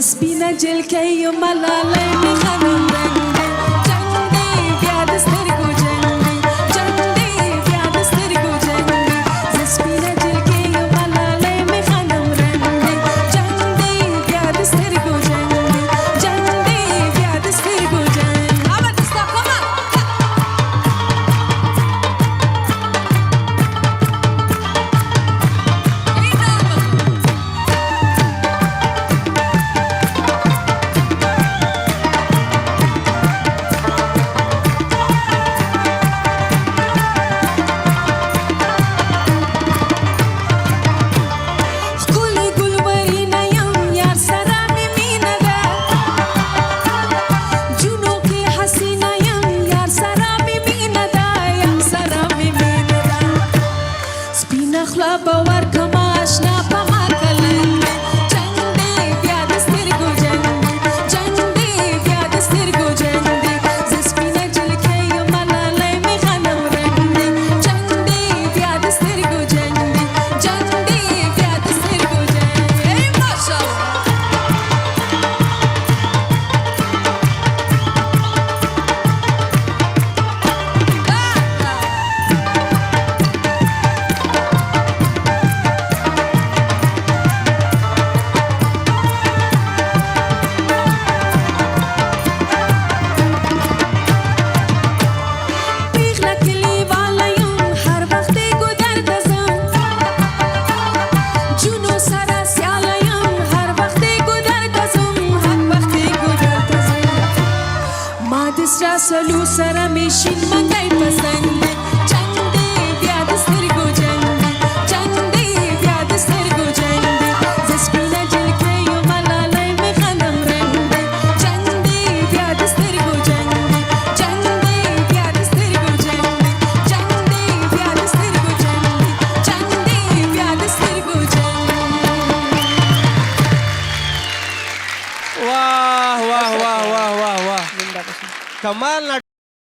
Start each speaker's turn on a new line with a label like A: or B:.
A: سپینه جلکه یو ملاله می خانم رنگ جنگ دی بیا د سترګو جنگ دی جنگ دی بیا د سترګو جنگ دی سپینه جلکه یو ملاله می خانم رنگ جنگ دی بیا د سترګو جنگ دی جنگ دی بیا د سترګو جنگ اما دستا کما باور کما آشنا په ما کلن جنگ دی بیا د سترګو جنگ دی جنگ دی بیا د سترګو جنگ دی زه سپینه جلکه یم ملاله می غنم رنګ دی جنگ دی بیا د سترګو جنگ دی جنگ دی بیا د سترګو جنگ ای ماشاءالله سلو سره میشین منګای پسند جنگ دی بیا د سترګو جنگ دی جنگ دی بیا د سترګو جنگ دی زه سپینه جلکه یم ملاله می غنم رنګ دی جنگ دی بیا د سترګو جنگ دی جنگ دی بیا د سترګو جنگ دی جنگ دی بیا د سترګو جنگ دی جنگ دی بیا د سترګو جنگ
B: वाह वाह वाह वाह वाह वाह कमाल.